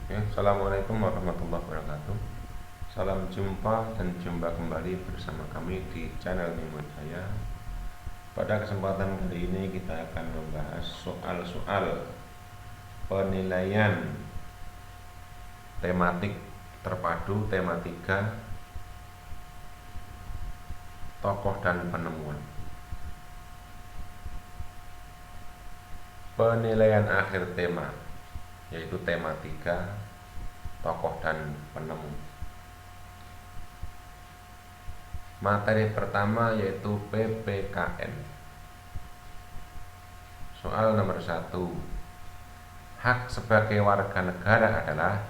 Ya, Assalamualaikum warahmatullahi wabarakatuh. Salam jumpa dan jumpa kembali bersama kami di channel Mimun Jaya. Pada kesempatan kali ini kita akan membahas soal-soal penilaian tematik terpadu tema 3 tokoh dan penemuan. Penilaian akhir tema yaitu tema 3 tokoh dan penemu. Materi pertama yaitu PPKN. Soal nomor 1. Hak sebagai warga negara adalah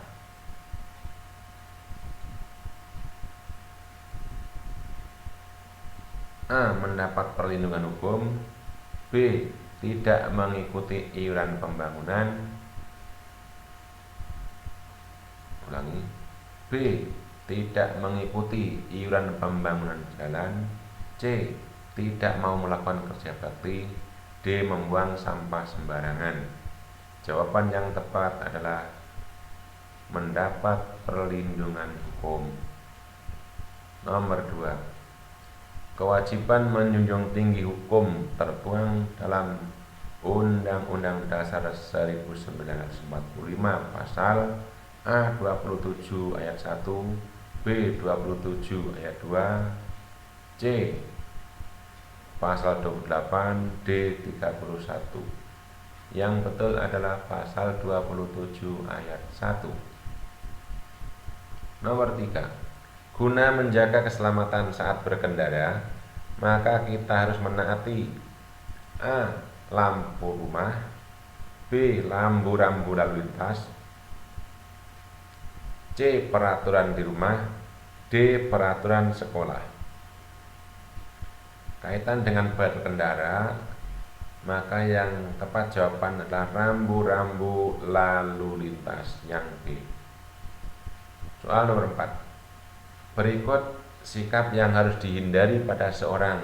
A. Mendapat perlindungan hukum. B. Tidak mengikuti iuran pembangunan. Ulangi. B. Tidak mengikuti iuran pembangunan jalan. C. Tidak mau melakukan kerja bakti. D. Membuang sampah sembarangan. Jawaban yang tepat adalah mendapat perlindungan hukum. Nomor 2. Kewajiban menjunjung tinggi hukum tertuang dalam Undang-Undang Dasar 1945 pasal A 27 ayat 1, B 27 ayat 2, C pasal 28, D 31. Yang betul adalah pasal 27 ayat 1. Nomor 3. Guna menjaga keselamatan saat berkendara, maka kita harus menaati A. Lampu rumah, B. Rambu-rambu lalu lintas, C. Peraturan di rumah, D. Peraturan sekolah. Kaitan dengan berkendara, maka yang tepat jawaban adalah rambu-rambu lalu lintas yang B. Soal nomor 4. Berikut sikap yang harus dihindari pada seorang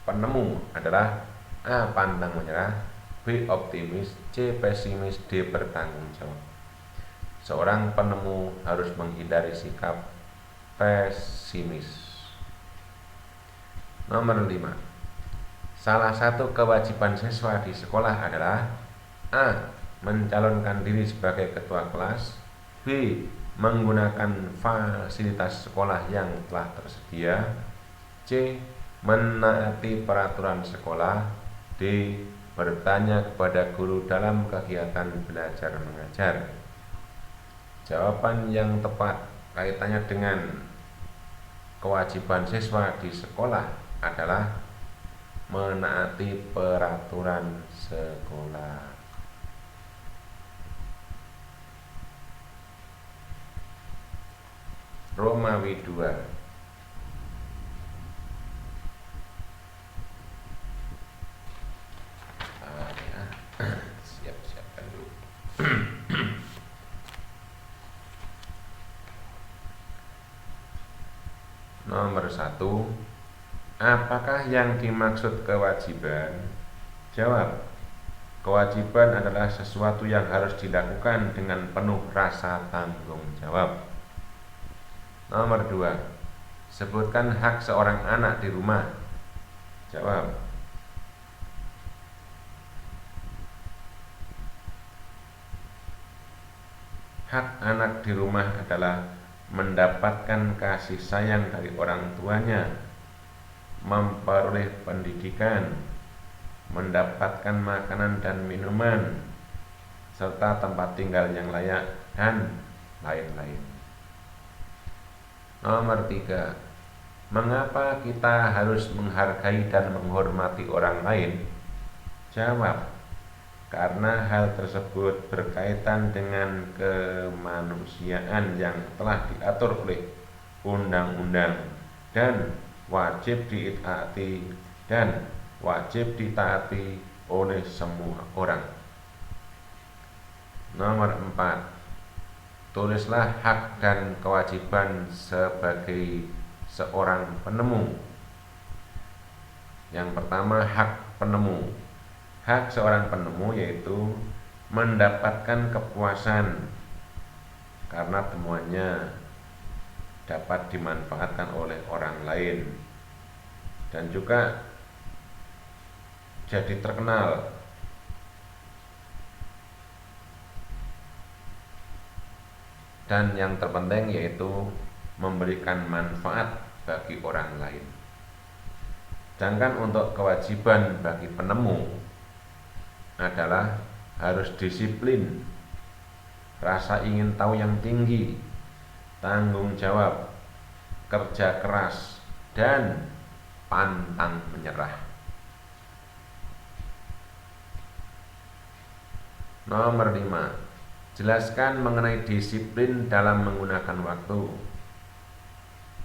penemu adalah A. Pantang menyerah, B. Optimis, C. Pesimis, D. Bertanggung jawab. Seorang penemu harus menghindari sikap pesimis. Nomor 5. Salah satu kewajiban siswa di sekolah adalah A. Mencalonkan diri sebagai ketua kelas, B. Menggunakan fasilitas sekolah yang telah tersedia, C. Menaati peraturan sekolah, D. Bertanya kepada guru dalam kegiatan belajar mengajar. Jawaban yang tepat kaitannya dengan kewajiban siswa di sekolah adalah menaati peraturan sekolah. Romawi 2. Siap-siapkan dulu. Nomor 1. Apakah yang dimaksud kewajiban? Jawab. Kewajiban adalah sesuatu yang harus dilakukan dengan penuh rasa tanggung jawab. Nomor 2. Sebutkan hak seorang anak di rumah. Jawab. Hak anak di rumah adalah mendapatkan kasih sayang dari orang tuanya, memperoleh pendidikan, mendapatkan makanan dan minuman, serta tempat tinggal yang layak, dan lain-lain. Nomor 3. Mengapa kita harus menghargai dan menghormati orang lain? Jawab. Karena hal tersebut berkaitan dengan kemanusiaan yang telah diatur oleh undang-undang dan wajib ditaati oleh semua orang. Nomor 4. Tulislah hak dan kewajiban sebagai seorang penemu. Yang pertama, hak penemu. Hak seorang penemu yaitu mendapatkan kepuasan karena temuannya dapat dimanfaatkan oleh orang lain dan juga jadi terkenal. Dan yang terpenting yaitu memberikan manfaat bagi orang lain. Sedangkan untuk kewajiban bagi penemu adalah harus disiplin, rasa ingin tahu yang tinggi, tanggung jawab, kerja keras, dan pantang menyerah. Nomor 5. Jelaskan mengenai disiplin dalam menggunakan waktu.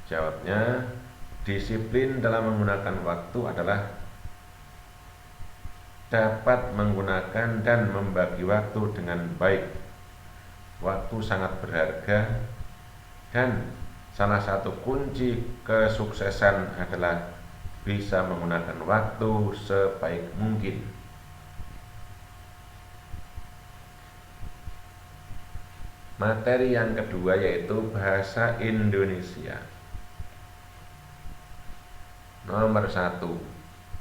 Jawabnya, disiplin dalam menggunakan waktu adalah dapat menggunakan dan membagi waktu dengan baik. Waktu sangat berharga dan salah satu kunci kesuksesan adalah bisa menggunakan waktu sebaik mungkin. Materi yang kedua yaitu bahasa Indonesia. Nomor 1.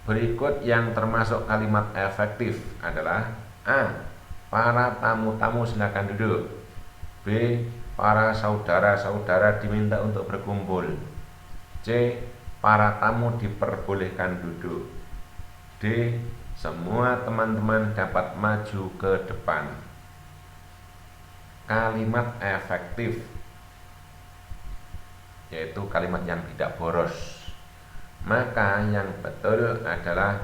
Berikut yang termasuk kalimat efektif adalah A. Para tamu-tamu silakan duduk. B. Para saudara-saudara diminta untuk berkumpul. C. Para tamu diperbolehkan duduk. D. Semua teman-teman dapat maju ke depan. Kalimat efektif yaitu kalimat yang tidak boros. Maka yang betul adalah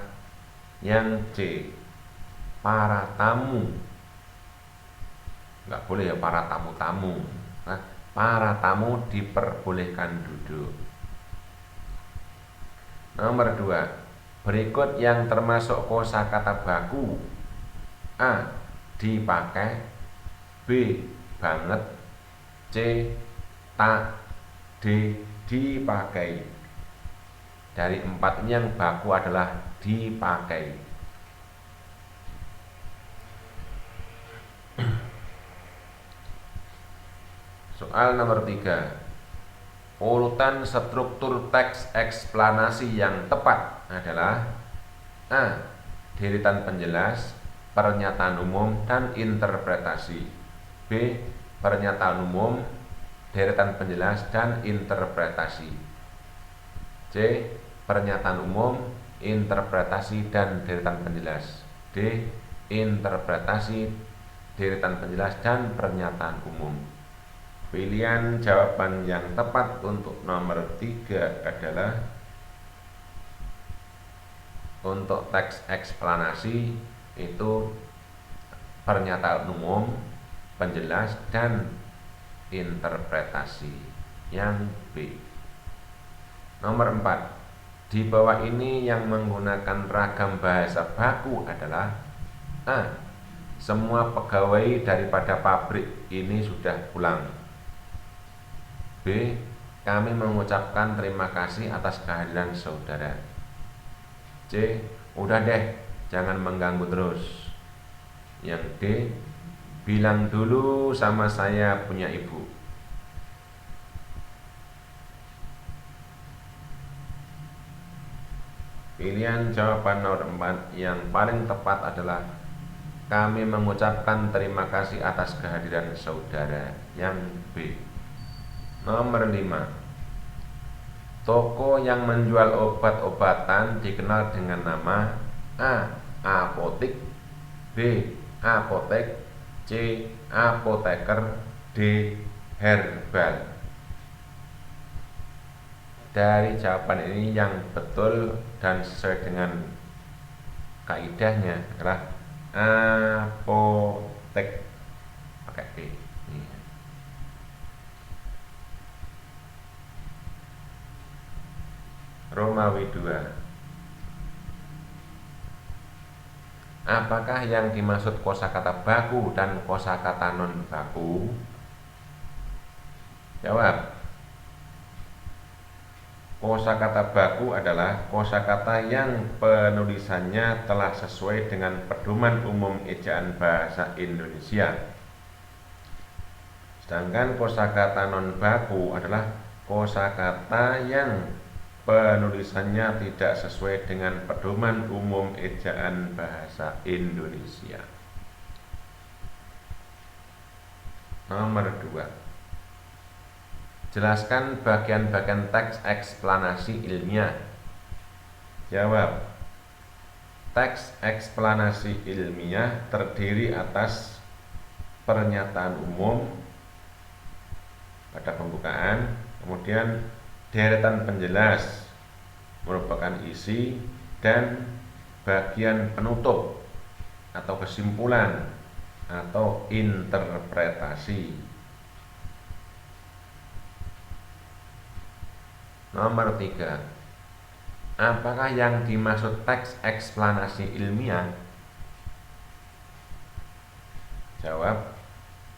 yang C. Para tamu. Enggak boleh ya para tamu-tamu. Nah, para tamu diperbolehkan duduk. Nomor 2. Berikut yang termasuk kosakata baku. A. Dipakai. B. Banget. C. Tak. D. Dipakai. Dari 4 ini yang baku adalah dipakai. Soal nomor 3. Urutan struktur teks eksplanasi yang tepat adalah A. Deretan penjelas, pernyataan umum, dan interpretasi. B. Pernyataan umum, deretan penjelas, dan interpretasi. C. Pernyataan umum, interpretasi, dan deretan penjelas. D. Interpretasi, deretan penjelas, dan pernyataan umum. Pilihan jawaban yang tepat untuk nomor 3 adalah untuk teks eksplanasi itu pernyataan umum, penjelas, dan interpretasi. Yang B. Nomor 4. Di bawah ini yang menggunakan ragam bahasa baku adalah A. Semua pegawai daripada pabrik ini sudah pulang. B. Kami mengucapkan terima kasih atas kehadiran saudara. C. Udah deh, jangan mengganggu terus. Yang D. Bilang dulu sama saya punya ibu. Pilihan jawaban nomor 4 yang paling tepat adalah kami mengucapkan terima kasih atas kehadiran saudara. Yang B. Nomor 5. Toko yang menjual obat-obatan dikenal dengan nama A. Apotik, B. Apotek, C. Apoteker, D. Herbal. Dari jawaban ini yang betul dan sesuai dengan kaidahnya adalah apotek, pakai D. Romawi 2. Apakah yang dimaksud kosakata baku dan kosakata non baku? Jawab. Kosakata baku adalah kosakata yang penulisannya telah sesuai dengan pedoman umum ejaan bahasa Indonesia. Sedangkan kosakata non baku adalah kosakata yang penulisannya tidak sesuai dengan pedoman umum ejaan bahasa Indonesia. Nomor 2. Jelaskan bagian-bagian teks eksplanasi ilmiah. Jawab. Teks eksplanasi ilmiah terdiri atas pernyataan umum pada pembukaan, kemudian deretan penjelas merupakan isi, dan bagian penutup atau kesimpulan atau interpretasi. Nomor 3. Apakah yang dimaksud teks eksplanasi ilmiah? Jawab.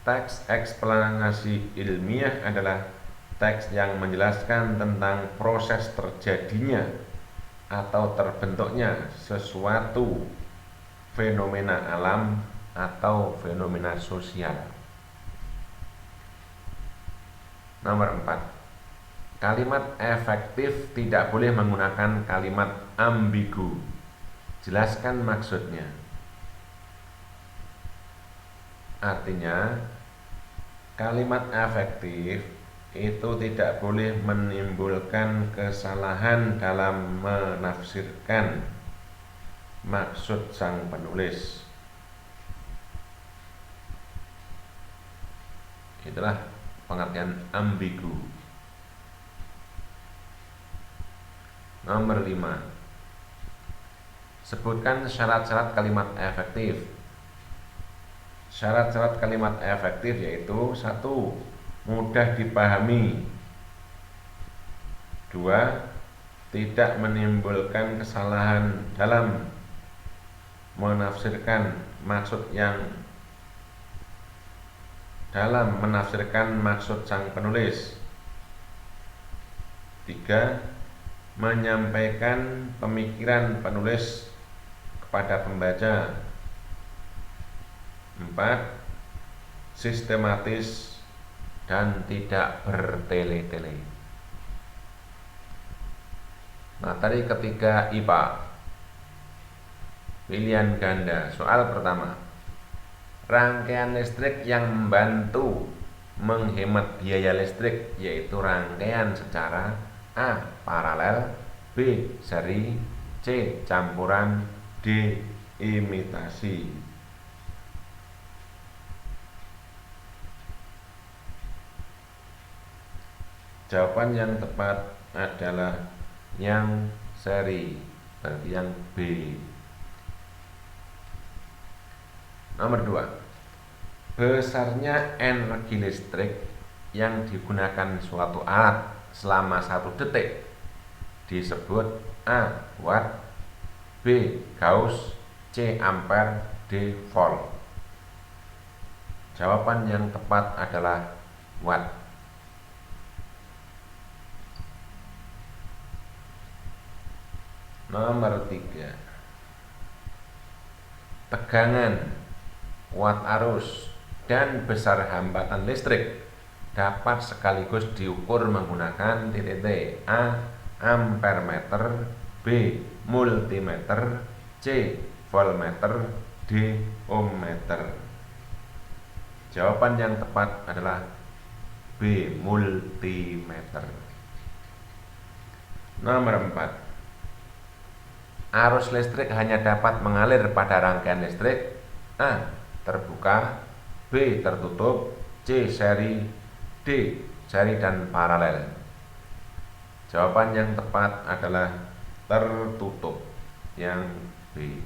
Teks eksplanasi ilmiah adalah teks yang menjelaskan tentang proses terjadinya atau terbentuknya sesuatu fenomena alam atau fenomena sosial. Nomor 4. Kalimat efektif tidak boleh menggunakan kalimat ambigu. Jelaskan maksudnya. Artinya, kalimat efektif itu tidak boleh menimbulkan kesalahan dalam menafsirkan maksud sang penulis. Itulah pengertian ambigu. Nomor 5. Sebutkan syarat-syarat kalimat efektif. Syarat-syarat kalimat efektif yaitu 1. Mudah dipahami. 2. Tidak menimbulkan kesalahan dalam menafsirkan maksud sang penulis. 3. Menyampaikan pemikiran penulis kepada pembaca. 4. Sistematis dan tidak bertele-tele. Materi ketiga IPA. Pilihan ganda. Soal pertama. Rangkaian listrik yang membantu menghemat biaya listrik yaitu rangkaian secara A. Paralel, B. Seri, C. Campuran, D. Imitasi. Jawaban yang tepat adalah yang seri, berarti yang B. Nomor 2. Besarnya energi listrik yang digunakan suatu alat selama 1 detik disebut A. Watt, B. Gauss, C. Ampere, D. Volt. Jawaban yang tepat adalah Watt. Nomor 3. Tegangan, watt arus, dan besar hambatan listrik dapat sekaligus diukur menggunakan titik A. Ampermeter, B. Multimeter, C. Voltmeter, D. Ohmmeter. Jawaban yang tepat adalah B. Multimeter. Nomor 4. Arus listrik hanya dapat mengalir pada rangkaian listrik A. Terbuka, B. Tertutup, C. Seri, D. Seri dan paralel. Jawaban yang tepat adalah tertutup, yang B.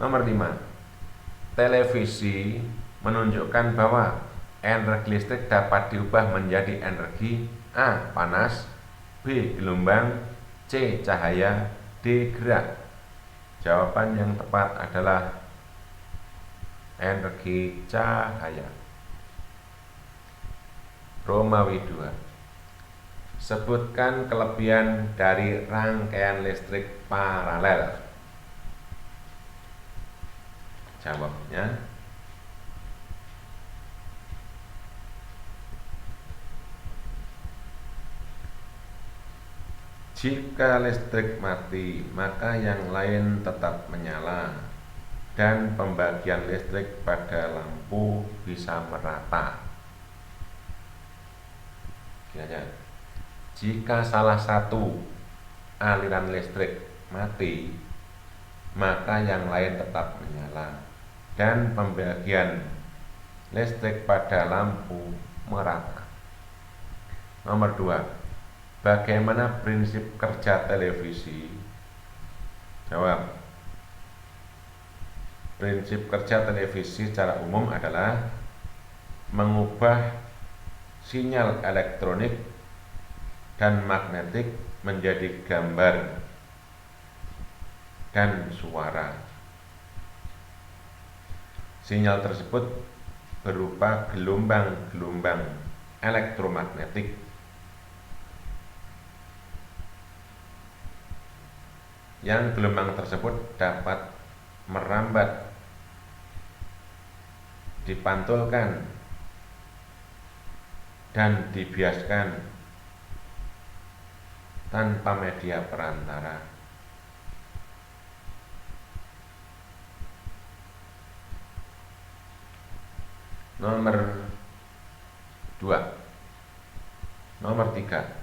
Nomor 5. Televisi menunjukkan bahwa energi listrik dapat diubah menjadi energi A. Panas, B. Gelombang, C. Cahaya, D. Gerak. Jawaban yang tepat adalah energi cahaya. Romawi 2. Sebutkan kelebihan dari rangkaian listrik paralel. Jawabnya Jika listrik mati, maka yang lain tetap menyala dan pembagian listrik pada lampu bisa merata. Jika salah satu aliran listrik mati, maka yang lain tetap menyala dan pembagian listrik pada lampu merata. Nomor 2. Bagaimana prinsip kerja televisi? Jawab. Prinsip kerja televisi secara umum adalah mengubah sinyal elektronik dan magnetik menjadi gambar dan suara. Sinyal tersebut berupa gelombang-gelombang elektromagnetik yang gelombang tersebut dapat merambat, dipantulkan, dan dibiaskan tanpa media perantara. Nomor 2. Nomor 3.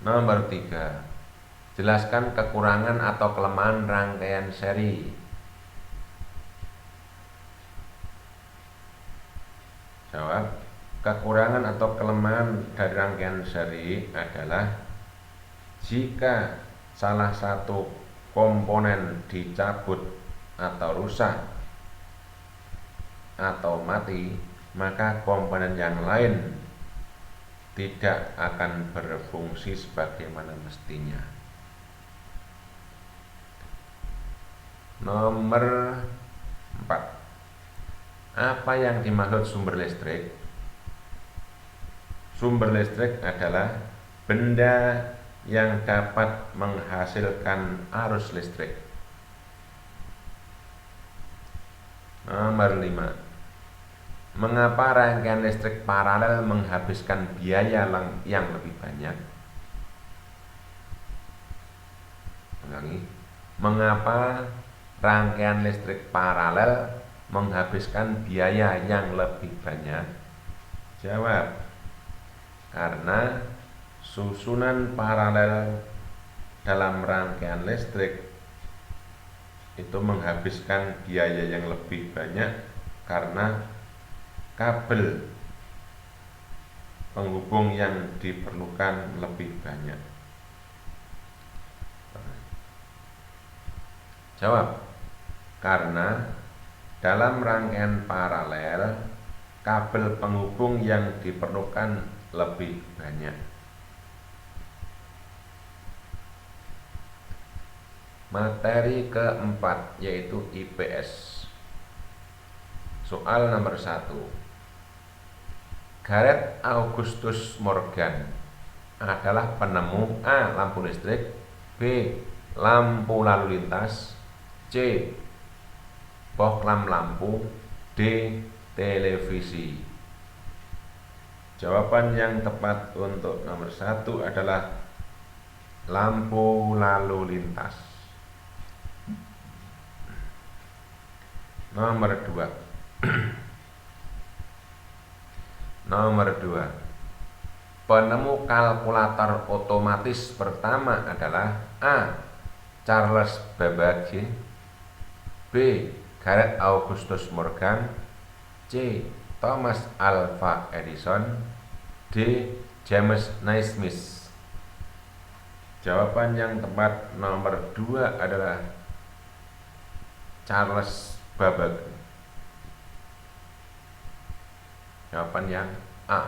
Nomor 3. Jelaskan kekurangan atau kelemahan rangkaian seri. Jawab. Kekurangan atau kelemahan dari rangkaian seri adalah jika salah satu komponen dicabut atau rusak atau mati, maka komponen yang lain tidak akan berfungsi sebagaimana mestinya. Nomor 4. Apa yang dimaksud sumber listrik? Sumber listrik adalah benda yang dapat menghasilkan arus listrik. Nomor 5. Mengapa rangkaian listrik paralel menghabiskan biaya yang lebih banyak? Ulangi. Mengapa rangkaian listrik paralel menghabiskan biaya yang lebih banyak? Jawab. Karena susunan paralel dalam rangkaian listrik itu menghabiskan biaya yang lebih banyak karena kabel penghubung yang diperlukan lebih banyak. Jawab. Karena dalam rangkaian paralel kabel penghubung yang diperlukan lebih banyak. Materi keempat yaitu IPS. Soal nomor 1. Gareth Augustus Morgan adalah penemu A. Lampu listrik, B. Lampu lalu lintas, C. Bohlam lampu, D. Televisi. Jawaban yang tepat untuk nomor 1 adalah lampu lalu lintas. Nomor 2. Nomor 2. Penemu kalkulator otomatis pertama adalah A. Charles Babbage, B. Gareth Augustus Morgan, C. Thomas Alva Edison, D. James Naismith. Jawaban yang tepat nomor 2 adalah Charles Babbage. Jawaban yang A.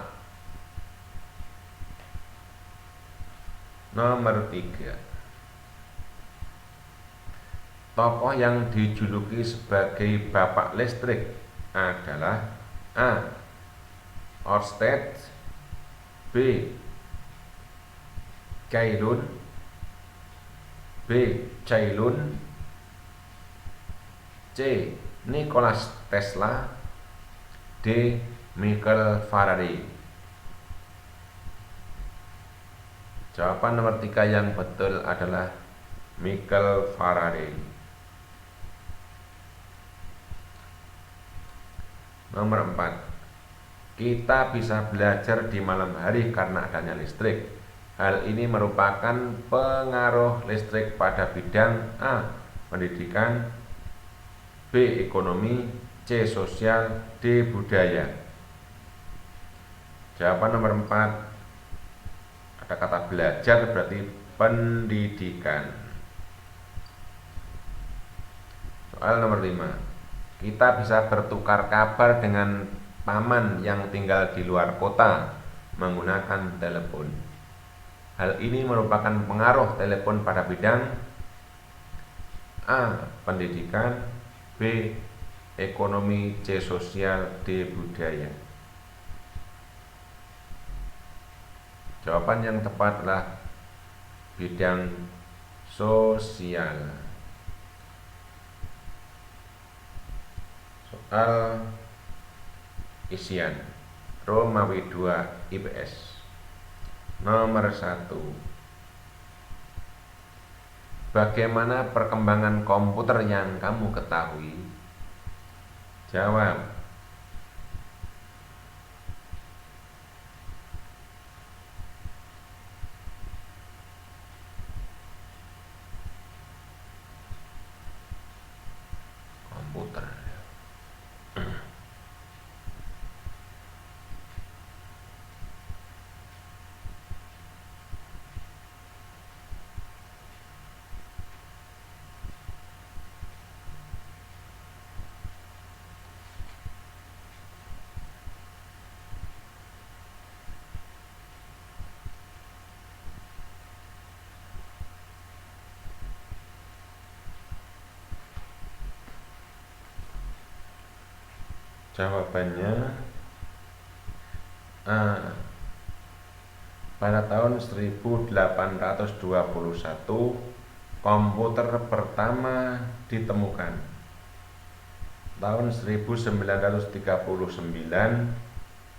Nomor 3. Tokoh yang dijuluki sebagai bapak listrik adalah A. Ørsted, B. Cailun, B. Cailun, C. Nikola Tesla, D. Michael Faraday. Jawaban nomor 3 yang betul adalah Michael Faraday. Nomor 4, kita bisa belajar di malam hari karena adanya listrik. Hal ini merupakan pengaruh listrik pada bidang A. Pendidikan, B. Ekonomi, C. Sosial, D. Budaya. Jawaban nomor 4, ada kata belajar berarti pendidikan. Soal nomor 5, kita bisa bertukar kabar dengan paman yang tinggal di luar kota menggunakan telepon. Hal ini merupakan pengaruh telepon pada bidang A. Pendidikan, B. Ekonomi, C. Sosial, D. Budaya. Jawaban yang tepat adalah bidang sosial. Soal isian Romawi 2 IPS. Nomor 1, bagaimana perkembangan komputer yang kamu ketahui? Jawab. Komputer. Jawabannya A. Pada tahun 1821 komputer pertama ditemukan. Tahun 1939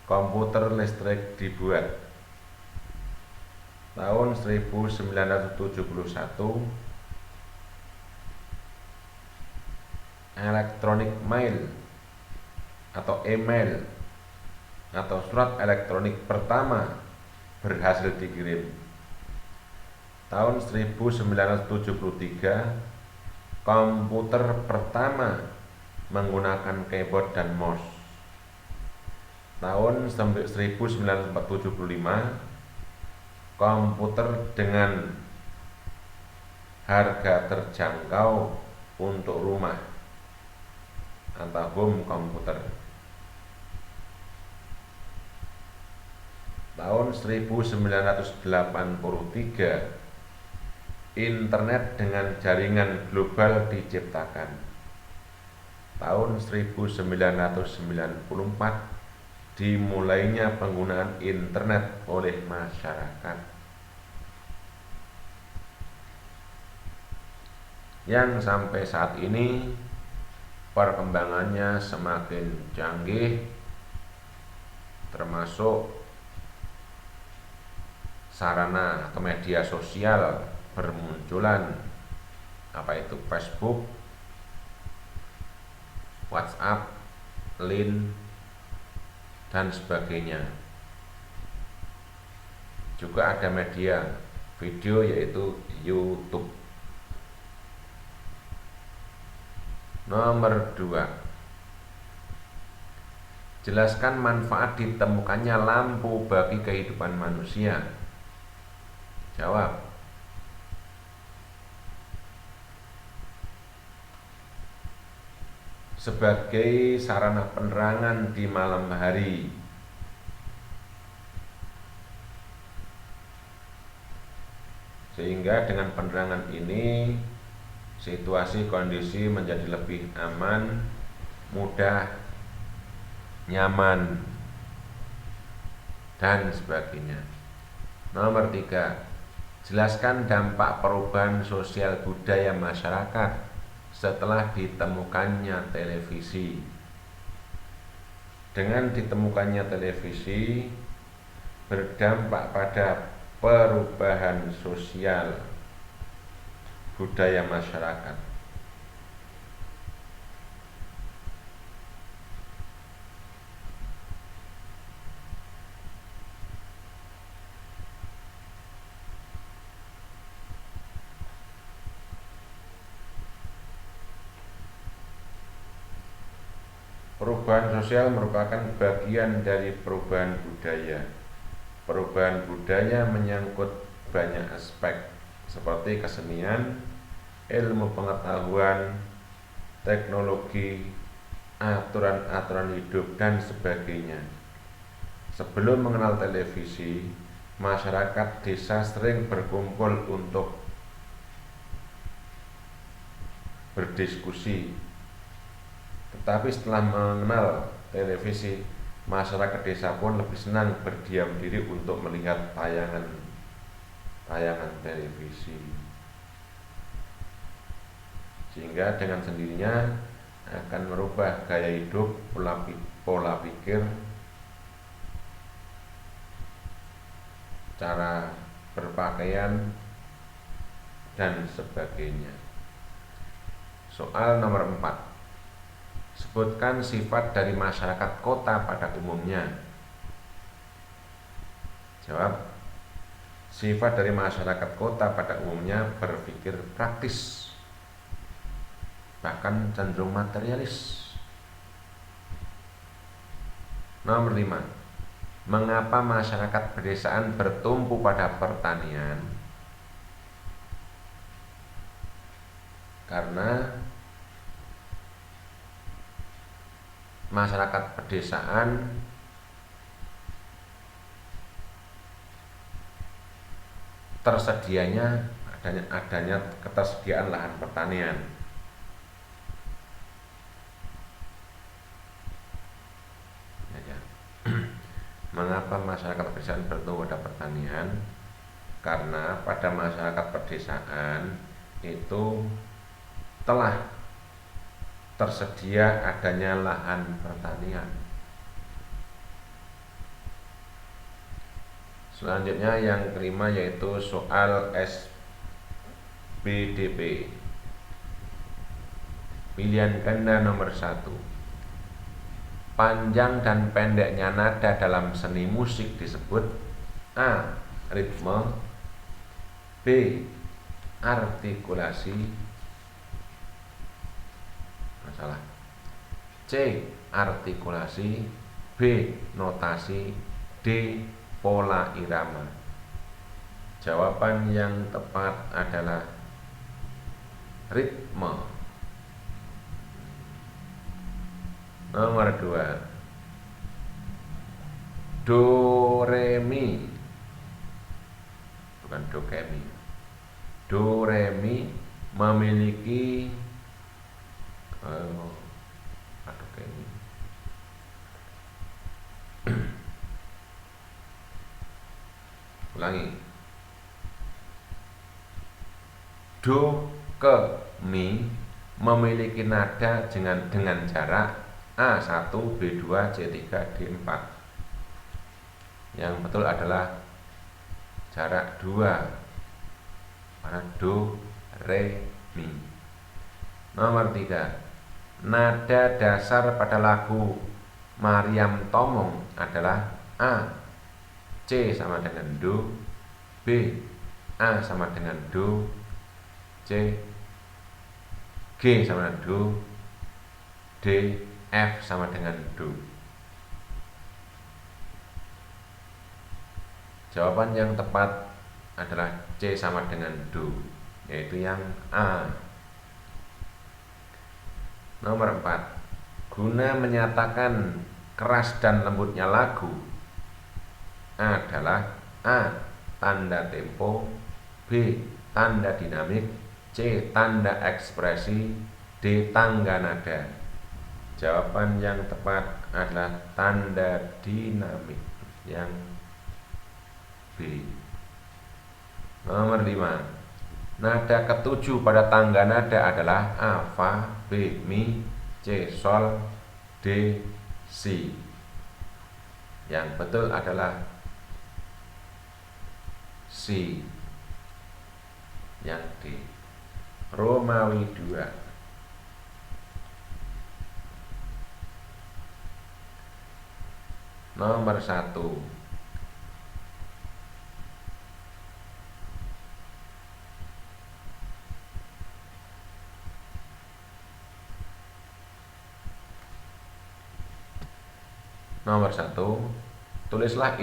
komputer listrik dibuat. Tahun 1971 elektronik mail atau email atau surat elektronik pertama berhasil dikirim. Tahun 1973 komputer pertama menggunakan keyboard dan mouse. Tahun 1975 komputer dengan harga terjangkau untuk rumah atau home komputer. Tahun 1983 internet dengan jaringan global diciptakan. Tahun 1994 dimulainya penggunaan internet oleh masyarakat. Yang sampai saat ini perkembangannya semakin canggih, termasuk sarana atau media sosial bermunculan, apa itu Facebook, WhatsApp, Line, dan sebagainya. Juga ada media video yaitu YouTube. Nomor 2, jelaskan manfaat ditemukannya lampu bagi kehidupan manusia. Jawab. Sebagai sarana penerangan di malam hari. Sehingga dengan penerangan ini situasi kondisi menjadi lebih aman, mudah, nyaman, dan sebagainya. Nomor 3, jelaskan dampak perubahan sosial budaya masyarakat setelah ditemukannya televisi. Dengan ditemukannya televisi berdampak pada perubahan sosial budaya masyarakat. Perubahan sosial merupakan bagian dari perubahan budaya. Perubahan budaya menyangkut banyak aspek seperti kesenian, ilmu pengetahuan, teknologi, aturan-aturan hidup, dan sebagainya. Sebelum mengenal televisi, masyarakat desa sering berkumpul untuk berdiskusi. Tetapi setelah mengenal televisi, masyarakat desa pun lebih senang berdiam diri untuk melihat tayangan televisi. Sehingga dengan sendirinya akan merubah gaya hidup, pola pikir, cara berpakaian, dan sebagainya. Soal nomor 4. Sebutkan sifat dari masyarakat kota pada umumnya. Jawab. Sifat dari masyarakat kota pada umumnya berpikir praktis, bahkan cenderung materialis. Nomor 5. Mengapa masyarakat pedesaan bertumpu pada pertanian? Karena masyarakat pedesaan adanya ketersediaan lahan pertanian. Mengapa masyarakat pedesaan bertumpu pada pertanian? Karena pada masyarakat pedesaan itu telah tersedia adanya lahan pertanian. Selanjutnya yang kelima yaitu soal SBDP. Pilihan ganda nomor 1. Panjang dan pendeknya nada dalam seni musik disebut A. Ritme, B. Artikulasi, C. Artikulasi, B. Notasi, D. Pola irama. Jawaban yang tepat adalah ritme. Nomor 2. Do re mi, bukan do ke mi. Do re mi memiliki ulangi. Do ke mi memiliki nada dengan jarak A1, B2, C3, D4. Yang betul adalah jarak 2 pada do, re, mi. Nomor 3. Nada dasar pada lagu Mariam Tomong adalah A. C sama dengan do, B. A sama dengan do, C. G sama dengan do, D. F sama dengan do. Jawaban yang tepat adalah C sama dengan do, yaitu yang A. Nomor 4. Guna menyatakan keras dan lembutnya lagu adalah A. Tanda tempo, B. Tanda dinamik, C. Tanda ekspresi, D. Tangga nada. Jawaban yang tepat adalah tanda dinamik, yang B. Nomor 5. Nada ketujuh pada tangga nada adalah A. Fa, B. Mi, C. Sol, D. Si. Yang betul adalah C. Yang D. Romawi 2. Nomor 1. Nomor 1. Tulislah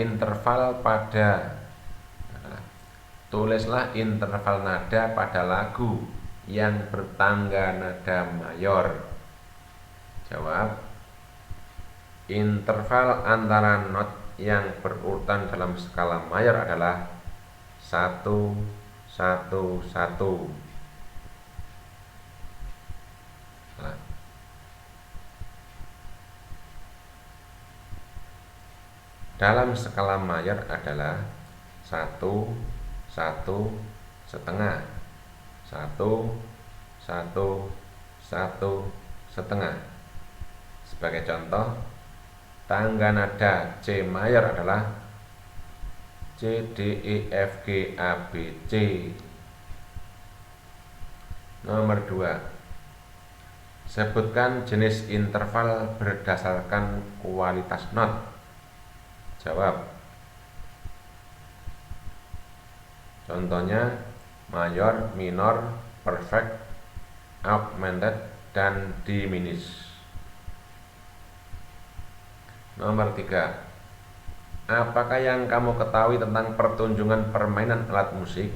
interval nada pada lagu yang bertangga nada mayor. Jawab. Interval antara not yang berurutan dalam skala mayor adalah 1, 1, 1. Dalam skala mayor adalah 1, 1, setengah, 1, 1, 1, setengah. Sebagai contoh, tangga nada C mayor adalah C, D, E, F, G, A, B, C. Nomor 2. Sebutkan jenis interval berdasarkan kualitas not. Jawab. Contohnya mayor, minor, perfect, augmented, dan diminished. Nomor 3. Apakah yang kamu ketahui tentang pertunjukan permainan alat musik?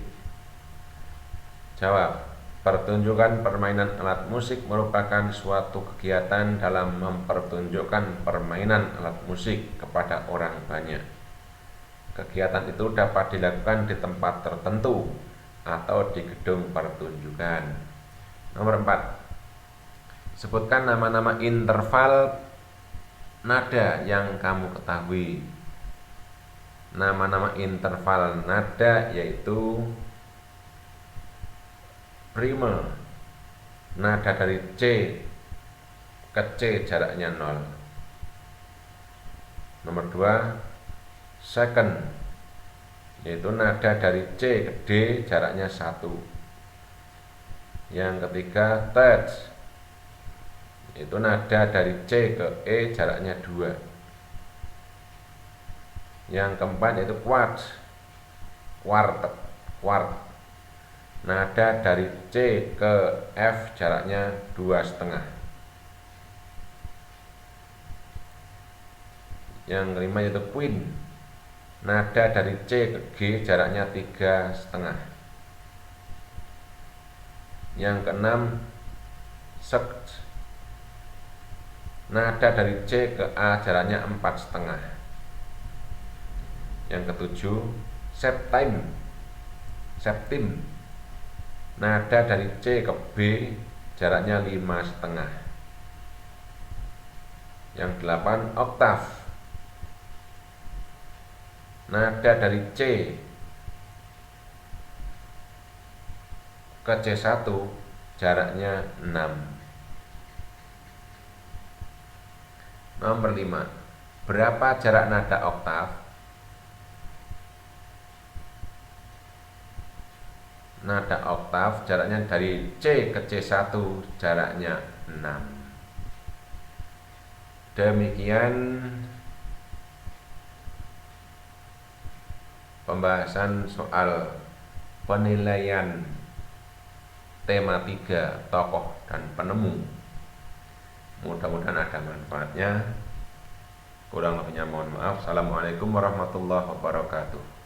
Jawab. Pertunjukan permainan alat musik merupakan suatu kegiatan dalam mempertunjukkan permainan alat musik kepada orang banyak. Kegiatan itu dapat dilakukan di tempat tertentu atau di gedung pertunjukan. Nomor 4. Sebutkan nama-nama interval nada yang kamu ketahui. Nama-nama interval nada yaitu prime, nada dari C ke C jaraknya 0. Nomor 2, second, yaitu nada dari C ke D jaraknya 1. Yang ketiga, third, yaitu nada dari C ke E jaraknya 2. Yang keempat yaitu quart, nada dari C ke F jaraknya 2,5. Yang kelima yaitu quint, nada dari C ke G jaraknya 3,5. Yang keenam, sext, nada dari C ke A jaraknya 4,5. Yang ketujuh, septim, nada dari C ke B jaraknya 5,5. Yang 8, oktav, nada dari C ke C1 jaraknya 6. Nomor 5. Berapa jarak nada oktav? Nada oktav jaraknya dari C ke C1 jaraknya 6. Demikian pembahasan soal penilaian tema 3 tokoh dan penemu. Mudah-mudahan ada manfaatnya. Kurang lebihnya mohon maaf. Assalamualaikum warahmatullahi wabarakatuh.